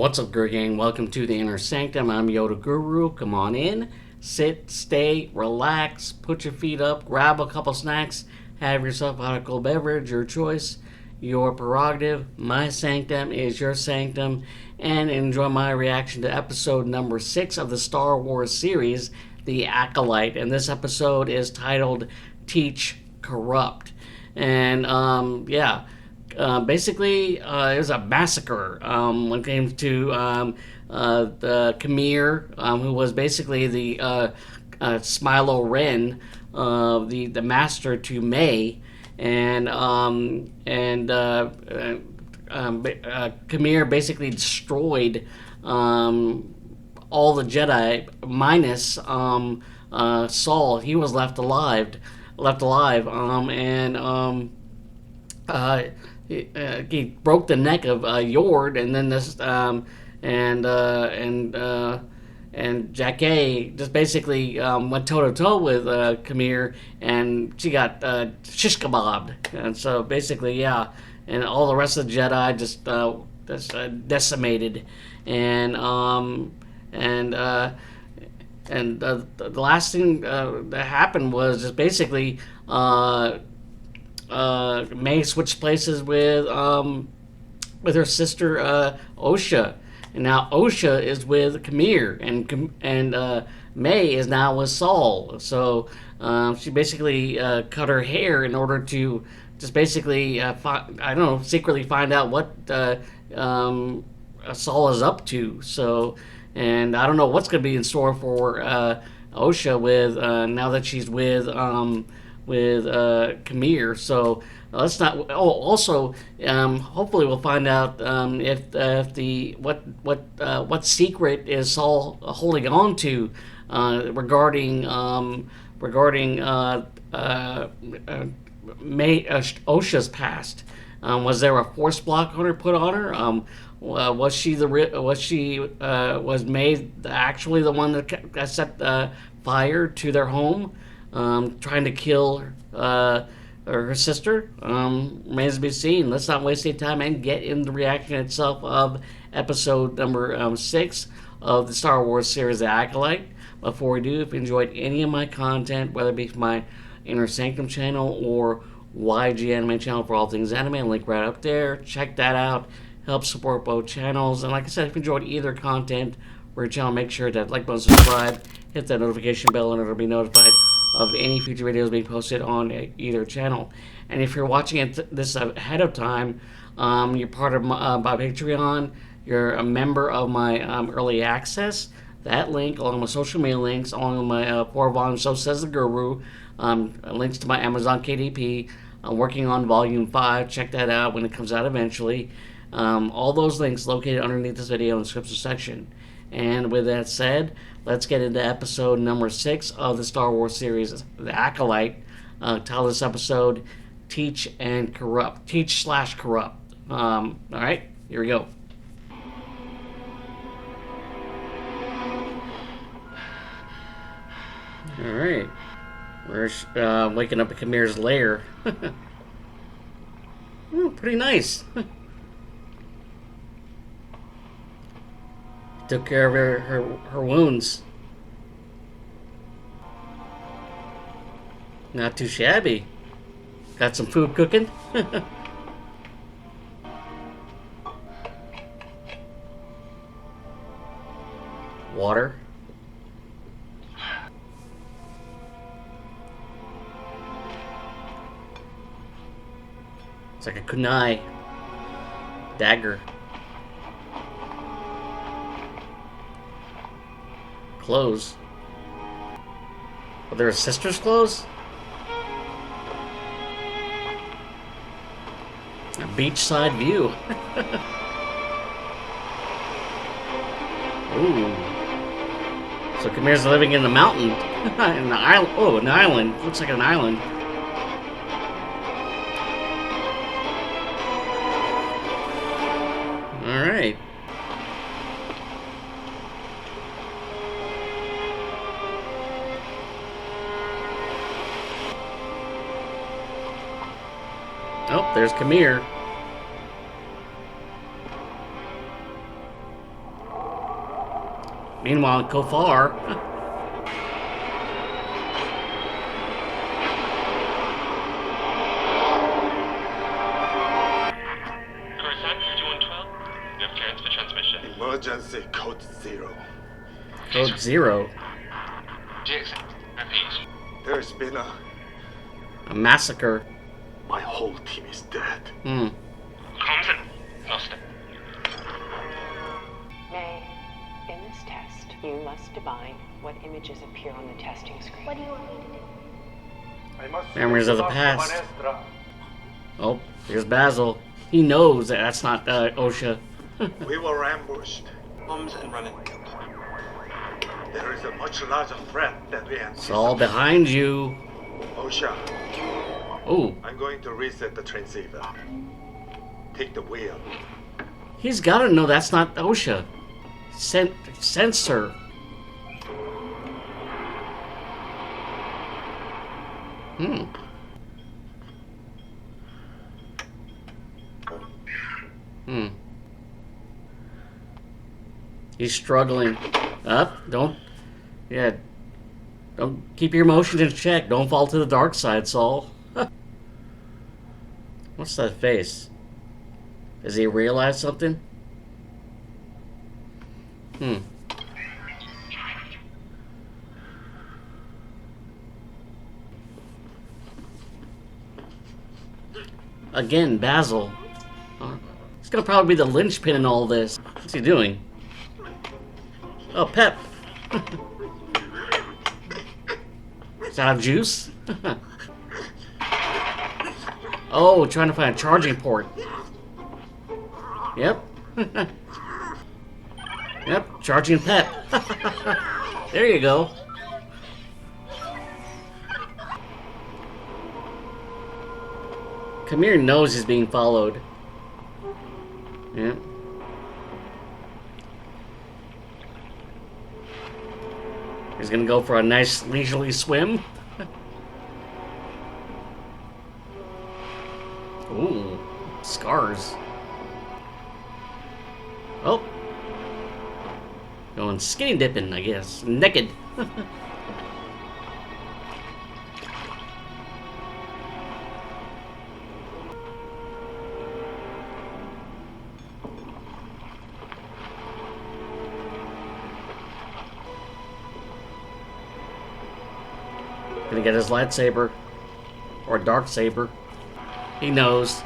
What's up, Guru Gang? Welcome to the Inner Sanctum. I'm Yoda Guru. Come on in, sit, stay, relax, put your feet up, grab a couple snacks, have yourself a hot cold beverage, your choice, your prerogative. My sanctum is your sanctum, and enjoy my reaction to episode number 6 of the Star Wars series, The Acolyte. And this episode is titled Teach, Corrupt. And, basically, it was a massacre when it came to the Qimir, who was basically the Smilo Ren, the master to May, and Qimir basically destroyed all the Jedi minus Saul. He was left alive, he broke the neck of Yord, and then this and Jung-jae just basically went toe to toe with Qimir, and she got shish kebabbed. And so basically, yeah, and all the rest of the Jedi just decimated, and the last thing that happened was just basically. May switched places with her sister Osha, and now Osha is with Qimir, and May is now with Saul. So she basically cut her hair in order to just basically secretly find out what Saul is up to. So, and I don't know what's going to be in store for Osha with now that she's with Qimir. So let's not. Oh, also, hopefully we'll find out if the what secret is Saul holding on to regarding Osha's past. Was there a force block on her put on her? Was May actually the one that set fire to their home? Trying to kill her sister? Remains to be seen. Let's not waste any time and get in the reaction itself of episode number 6 of the Star Wars series, The Acolyte. Before we do, if you enjoyed any of my content, whether it be from my Inner Sanctum channel or YG Anime channel for all things anime, link right up there. Check that out. Help support both channels. And like I said, if you enjoyed either content or your channel, make sure that like button, subscribe, hit that notification bell, and it'll be notified of any future videos being posted on either channel. And if you're watching this ahead of time, you're part of my Patreon, you're a member of my early access. That link, along with social media links, along with my 4 volumes, So Says the Guru, links to my Amazon KDP. I'm working on volume 5. Check that out when it comes out eventually. All those links located underneath this video in the description section. And with that said, let's get into episode number 6 of the Star Wars series, The Acolyte. Title this episode, Teach and Corrupt. Teach/Corrupt. Alright, here we go. Alright. We're waking up at Qimir's lair. Ooh, pretty nice. Took care of her wounds. Not too shabby. Got some food cooking. Water. It's like a kunai. Dagger. Clothes. Are there sister's clothes? A beachside view. Ooh. So Qimir's living in the mountain. In the island. Oh, an island. Looks like an island. Alright. Oh, there's Qimir. Meanwhile, Kofar. Coruscant 5112, you have clearance for transmission. Emergency code 0. Code 0. GX, repeat. There's been A massacre. My whole team is dead. Comms lost it. May, in this test, you must divine what images appear on the testing screen. What do you want me to do? I must Memories of the past. Oh, here's Basil. He knows that that's not Osha. We were ambushed. Comms and running. There is a much larger threat than we It's anticipated. all behind you. Osha, Oh, I'm going to reset the transceiver. Take the wheel. he's got to know that's not Osha. Sensor. He's struggling. Up. Don't. Yeah. Don't keep your emotions in check. Don't fall to the dark side, Saul. What's that face? Does he realize something? Again, Basil. He's gonna probably be the linchpin in all this. What's he doing? Oh, Pep. Is that a juice? Oh, trying to find a charging port. Yep. Yep, charging Pep. There you go. Qimir knows he's being followed. Yep. He's gonna go for a nice leisurely swim. Ooh, scars. Oh. Going skinny dipping, I guess. Naked. Gonna get his lightsaber. Or dark saber. He knows.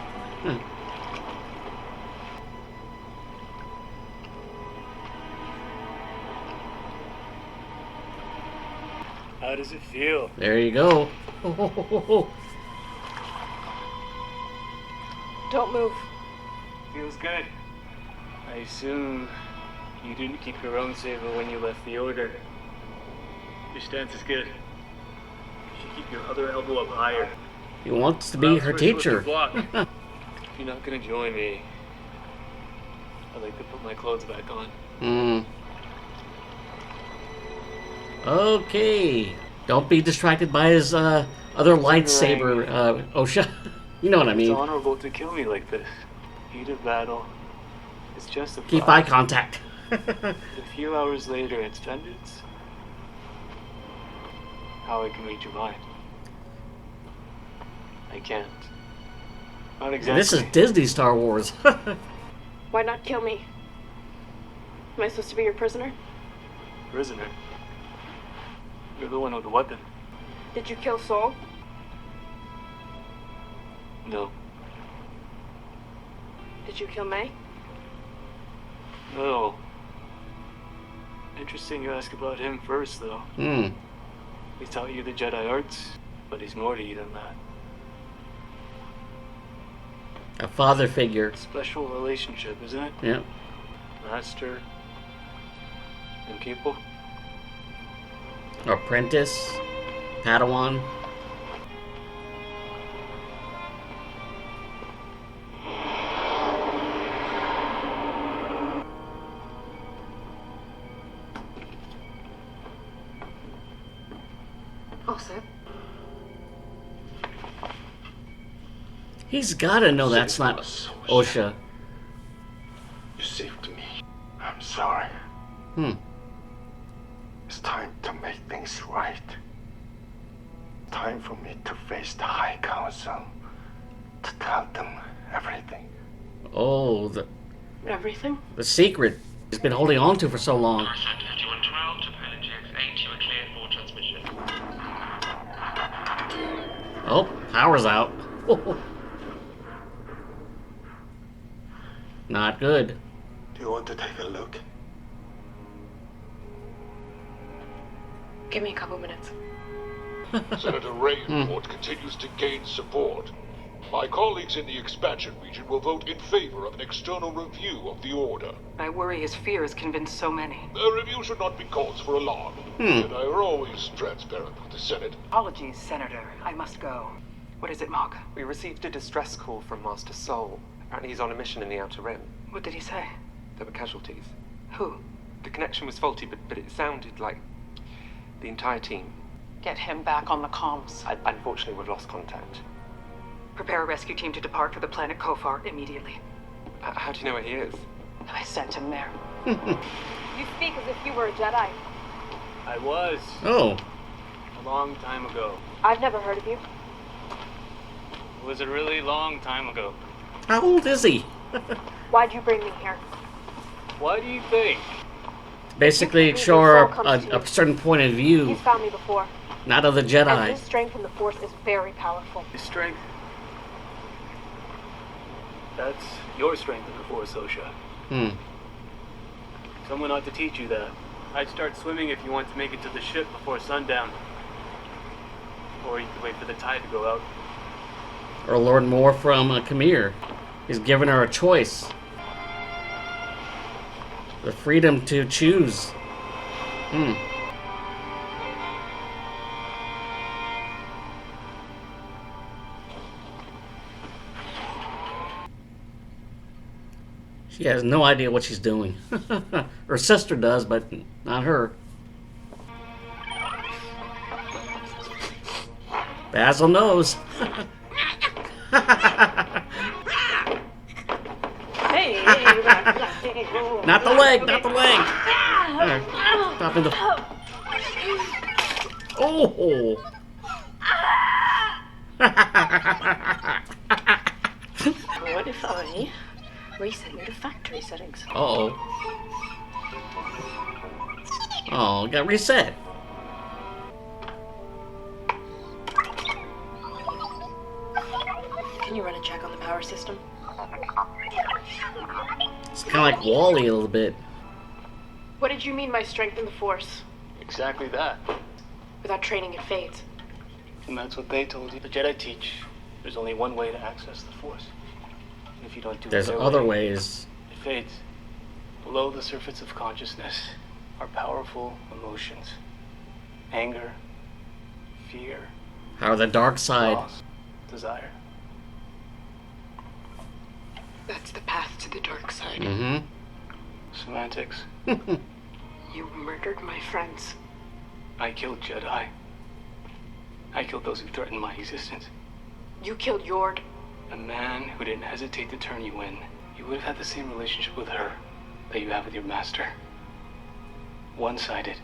How does it feel? There you go. Don't move. Feels good. I assume you didn't keep your own saber when you left the Order. Your stance is good. You should keep your other elbow up higher. He wants to be her teacher. If you're not gonna join me, I'd like to put my clothes back on. Okay. Don't be distracted by his other lightsaber, Osha. You know what I mean. It's honorable to kill me like this. Heat of battle. It's justified. Keep eye contact. A few hours later, it's vengeance. How I can read your mind. I can't. Not exactly. This is Disney Star Wars. Why not kill me? Am I supposed to be your prisoner? Prisoner. You're the one with the weapon. Did you kill Saul? No. Did you kill May? No. Interesting you ask about him first, though. He taught you the Jedi arts, but he's more to you than that. A father figure. Special relationship, isn't it? Yeah. Master and pupil. Apprentice. Padawan. Osha. He's gotta know that's not Osha. You saved me. I'm sorry. things right. Time for me to face the High Council. To tell them everything. Oh, Everything? the secret he's been holding on to for so long. Coruscant 5112 to pilot GX8, you are cleared for transmission. Oh, power's out. Not good. Do you want to take a look? Give me a couple minutes. Senator Ray's report continues to gain support. My colleagues in the expansion region will vote in favor of an external review of the order. I worry his fears convinced so many. A review should not be cause for alarm. And I are always transparent with the Senate. Apologies, Senator. I must go. What is it, Mog? We received a distress call from Master Sol. Apparently he's on a mission in the Outer Rim. What did he say? There were casualties. Who? The connection was faulty, but it sounded like the entire team. Get him back on the comms. Unfortunately, we've lost contact. Prepare a rescue team to depart for the planet Kofar immediately. How do you know where he is? I sent him there. You speak as if you were a Jedi. I was. Oh, A long time ago. I've never heard of you. It was a really long time ago. how old is he? Why'd you bring me here? Why do you think? Basically, show her a certain point of view, He's found me before. not of the And Jedi. his strength in the Force is very powerful. His strength. That's your strength in the Force, Osha. Someone ought to teach you that. I'd start swimming if you want to make it to the ship before sundown. Or you could wait for the tide to go out. Or learn more from Qimir. He's given her a choice. The freedom to choose. She has no idea what she's doing. Her sister does, but not her. Basil knows. Hey! Not the leg, not the leg. Stop in the. Oh. What if I reset you to factory settings? Uh-oh. Oh, got reset. Can you run a check on the power system? It's kind of like Wall-E a little bit. What did you mean by strength in the Force? Exactly that. Without training, it fades. And that's what they told you. The Jedi teach there's only one way to access the Force. And if you don't do There's it their other way, ways. it fades. Below the surface of consciousness are powerful emotions. Anger, fear, How the dark side. loss, desire. That's the path to the dark side. Mm-hmm. Semantics. You murdered my friends. I killed Jedi. I killed those who threatened my existence. You killed Yord. A man who didn't hesitate to turn you in. You would have had the same relationship with her that you have with your master. One-sided.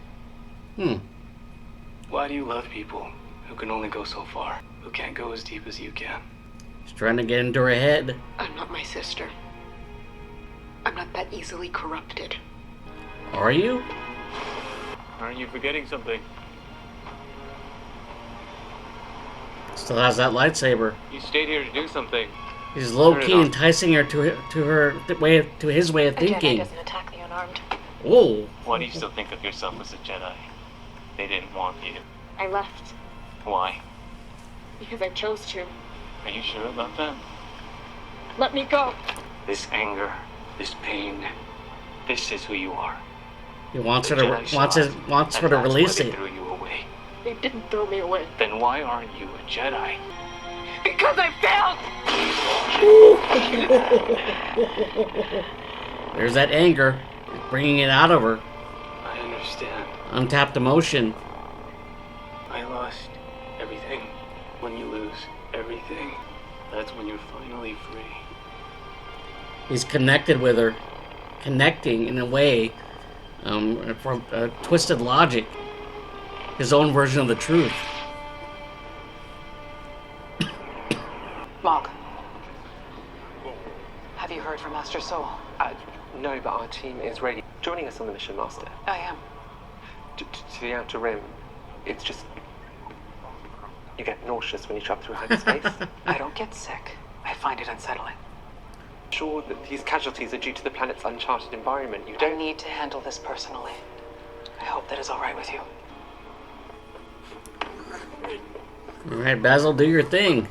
Why do you love people who can only go so far? Who can't go as deep as you can? She's trying to get into her head. I'm not my sister. I'm not that easily corrupted. Are you? Aren't you forgetting something? Still has that lightsaber. You stayed here to do something. He's low Turn it key off. enticing her to his way of A Jedi thinking. doesn't attack the unarmed. Whoa. Why do you still think of yourself as a Jedi? They didn't want you. I left Why? because I chose to. Are you sure about that? Let me go. This anger, this pain, this is who you are. He wants her The to Jedi saw it, wants her and to that's release why they it. threw you away. They didn't throw me away. Then why aren't you a Jedi? Because I failed! There's that anger, bringing it out of her. I understand. Untapped emotion. I lost everything. When you lose everything, that's when you're finally free. He's connected with her, connecting in a way from twisted logic. his own version of the truth. Mog, have you heard from Master Soul? No, but our team is ready. Joining us on the mission, Master. I am. To the Outer Rim. It's just... You get nauseous when you travel through hyperspace. I don't get sick. I find it unsettling. Sure that these casualties are due to the planet's uncharted environment. You I don't... need to handle this personally. I hope that is all right with you. Alright, Basil, do your thing.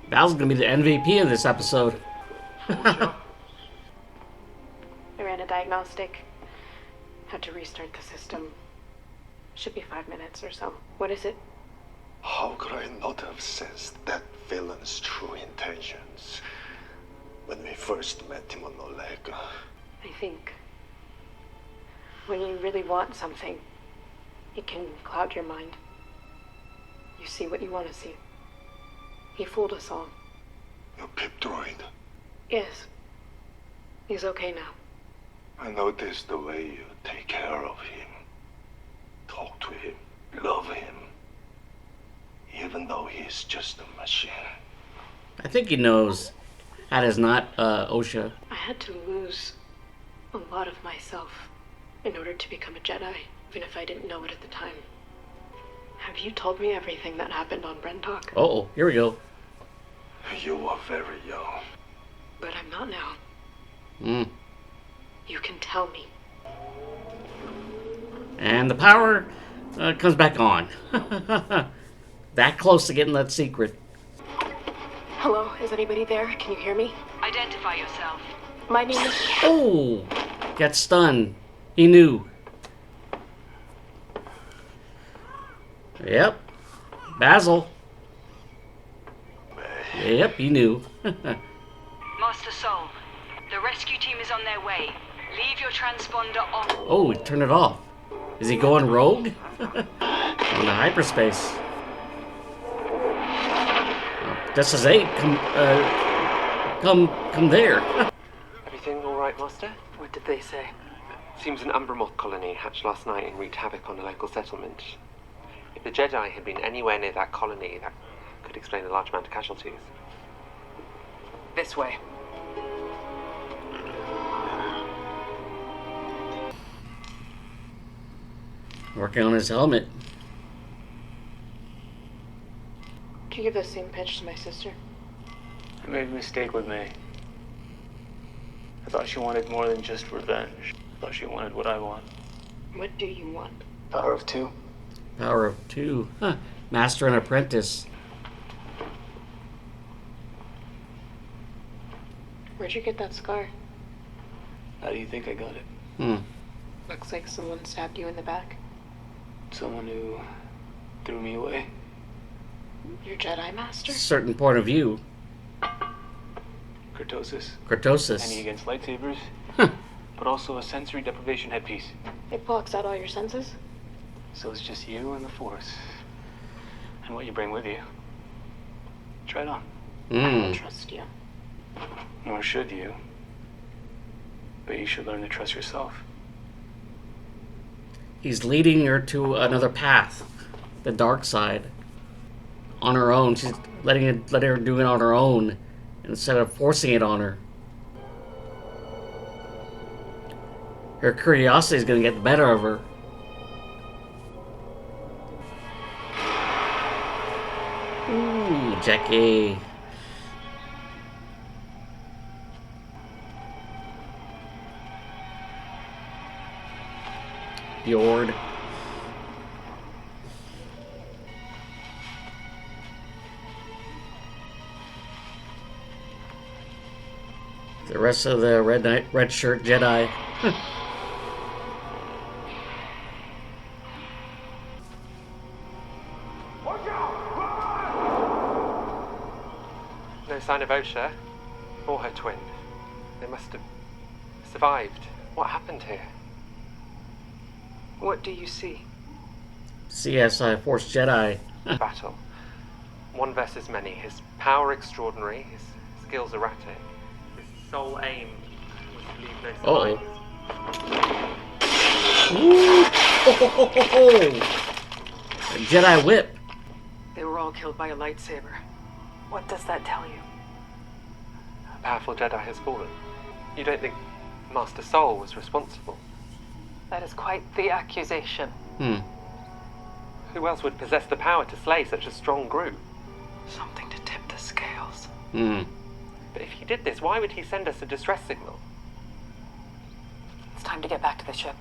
Basil's gonna be the MVP of this episode. I ran a diagnostic. Had to restart the system. Should be 5 minutes or so. What is it? How could I not have sensed that villain's true intentions when we first met him on Olega? I think when you really want something, it can cloud your mind. You see what you want to see. He fooled us all. Your pip droid. Yes. He's okay now. I noticed the way you take care of him. Talk to him. Love him. Even though he's just a machine. I think he knows that is not Osha. I had to lose a lot of myself in order to become a Jedi, even if I didn't know it at the time. Have you told me everything that happened on Brentalk? Uh-oh, here we go. You were very young. But I'm not now. Hmm. You can tell me. And the power comes back on. That close to getting that secret. Hello, is anybody there? Can you hear me? Identify yourself. My name is... Oh! Got stunned. He knew. Yep. Basil. Yep, he knew. Master Soul, the rescue team is on their way. Leave your transponder on. Oh, turn it off. Is he going rogue? On the hyperspace. This is 8. Come there. Everything all right, Master? What did they say? Seems an Umbra moth colony hatched last night and wreaked havoc on a local settlement. If the Jedi had been anywhere near that colony, that could explain the large amount of casualties. This way. Working on his helmet. Can you give the same pitch to my sister? I made a mistake with May. I thought she wanted more than just revenge. I thought she wanted what I want. What do you want? Power of 2. Power of 2. Huh. Master and apprentice. Where'd you get that scar? How do you think I got it? Hmm. Looks like someone stabbed you in the back. Someone who threw me away. Your Jedi Master? Certain point of view. Kurtosis. Kurtosis. Any against lightsabers, but also a sensory deprivation headpiece. It blocks out all your senses? So it's just you and the Force. And what you bring with you. Try it on. I don't Hmm. trust you. Nor should you. But you should learn to trust yourself. He's leading her to another path. The dark side. On her own. She's letting her do it on her own instead of forcing it on her. Her curiosity is going to get the better of her. Ooh, Jackie. Fjord. The rest of the red shirt Jedi. No sign of Osha or her twin. They must have survived. What happened here? What do you see? CSI Force Jedi. Battle. One versus many. His power extraordinary, his skills erratic. His sole aim was to leave no survivors. Uh-oh. Ooh. A Jedi whip. They were all killed by a lightsaber. What does that tell you? A powerful Jedi has fallen. You don't think Master Soul was responsible? That is quite the accusation. Who else would possess the power to slay such a strong group? Something to tip the scales. But if he did this, why would he send us a distress signal? It's time to get back to the ship.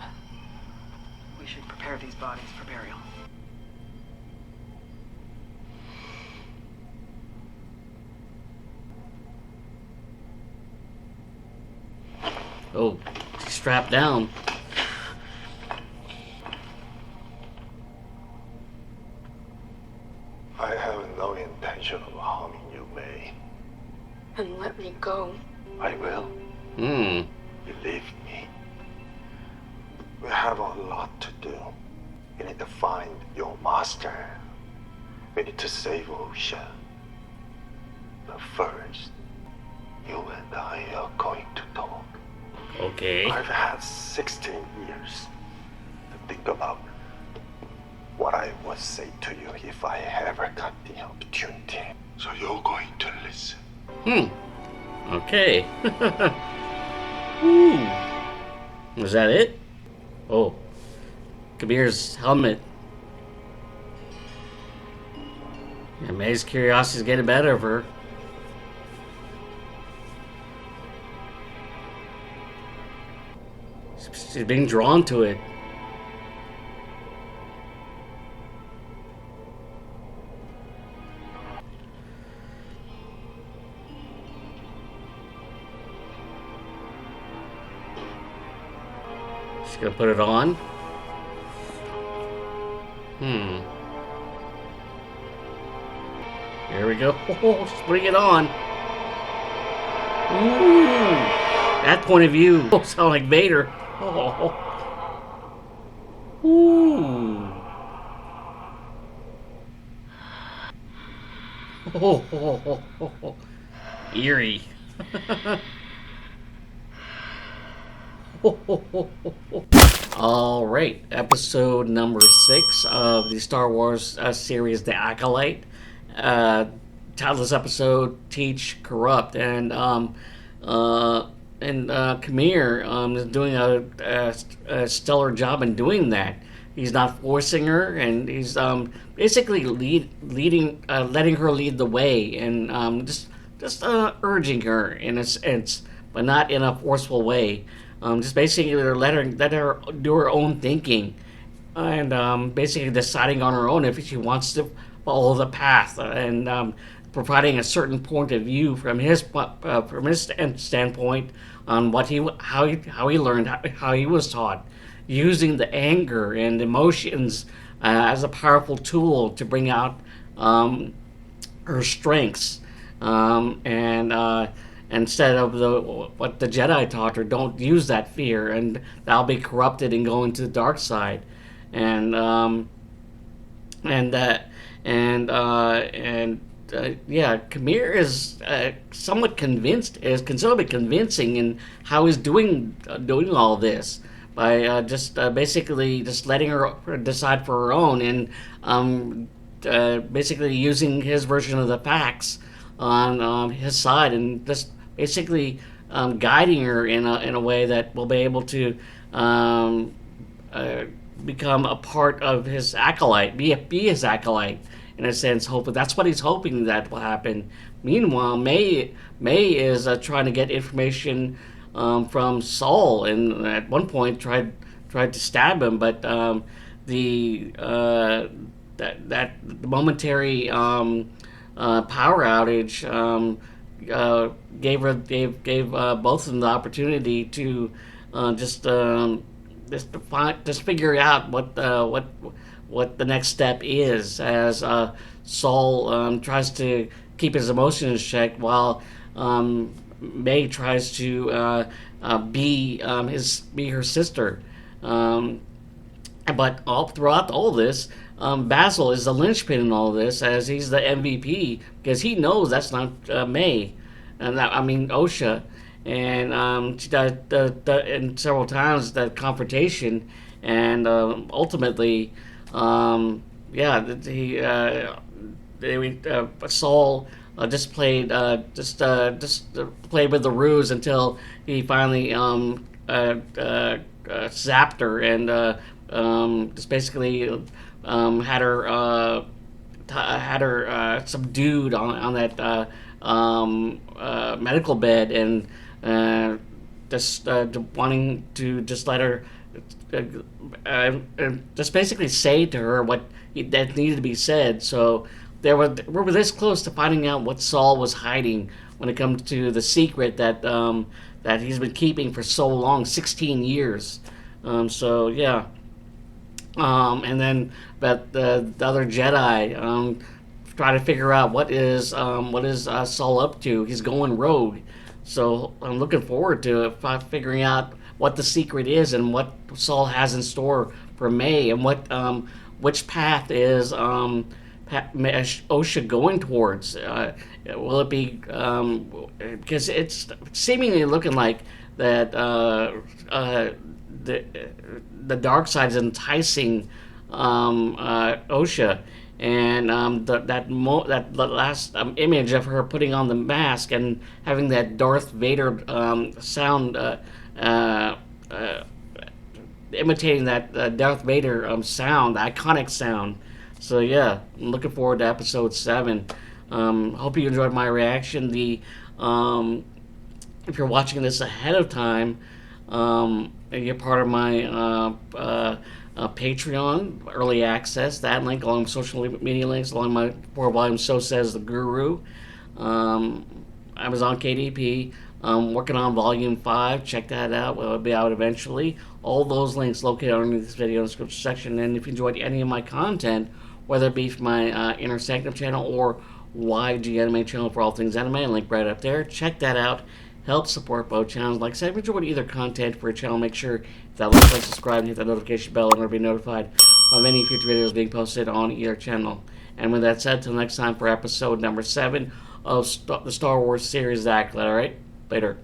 We should prepare these bodies for burial. Oh, strapped down. I have no intention of harming you, May. And let me go. I will. Hmm. Believe me. We have a lot to do. We need to find your master. We need to save Osha. But first, you and I are going to talk. Okay. I've had 16 years to think about what I would say to you if I ever got the opportunity. So you're going to listen. Okay. Ooh. Was that it? Oh. Qimmir's helmet. Yeah, May's curiosity is getting better of her. She's being drawn to it. She's gonna put it on. Here we go. Oh, she's putting it on. Ooh. That point of view. Oh, sound like Vader. Oh. Ooh. Oh. Eerie. All right, episode number 6 of the Star Wars series, The Acolyte. Titleless episode, Teach, Corrupt, and Qimir is doing a stellar job in doing that. He's not forcing her, and he's basically letting her lead the way, and just urging her in a sense, but not in a forceful way. Just basically let her do her own thinking, and basically deciding on her own if she wants to follow the path, and providing a certain point of view from his standpoint on how he learned, how he was taught, using the anger and emotions as a powerful tool to bring out her strengths, and instead of what the Jedi taught her, don't use that fear, and that'll be corrupted and go into the dark side, and Qimir is somewhat convinced, is considerably convincing in how he's doing all this by basically just letting her decide for her own, and basically using his version of the facts on his side, and just basically guiding her in a way that will be able to become a part of his acolyte, be his acolyte in a sense. That's what he's hoping that will happen. Meanwhile, May is trying to get information from Saul, and at one point tried to stab him, but the momentary power outage gave both of them the opportunity to just figure out what the next step is, as Saul tries to keep his emotions in check, while May tries to be her sister. But throughout all this, Basil is the linchpin in all this, as he's the MVP, because he knows that's not May, and Osha, and she does, and several times that confrontation, and ultimately, yeah, Saul just played played with the ruse until he finally zapped her and just basically had her subdued on that medical bed, and just wanting to just let her just basically say to her what that needed to be said. So we're this close to finding out what Saul was hiding when it comes to the secret that that he's been keeping for so long, 16 years. So yeah. And then, but the other Jedi try to figure out what is Saul up to. He's going rogue, so I'm looking forward to figuring out what the secret is and what Saul has in store for May, and what which path is Osha going towards. Will it be because it's seemingly looking like that the dark side is enticing Osha, and that last image of her putting on the mask and having that Darth Vader sound, imitating that Darth Vader sound, the iconic sound. So yeah, I'm looking forward to episode 7. Hope you enjoyed my reaction. If you're watching this ahead of time, and you're part of my Patreon, early access, that link, along with social media links, along my 4-volume So Says the Guru, Amazon KDP, working on volume 5, check that out, it'll be out eventually. All those links located underneath this video in the description section. And if you enjoyed any of my content, whether it be from my Inner Sanctum channel or YG Anime channel for all things anime, link right up there, check that out. Help support both channels. Like I said, if you enjoyed either content for your channel, make sure that like, subscribe, and hit that notification bell in order to be notified of any future videos being posted on either channel. And with that said, till next time for episode number 7 of the Star Wars series Acolyte. Alright? Later.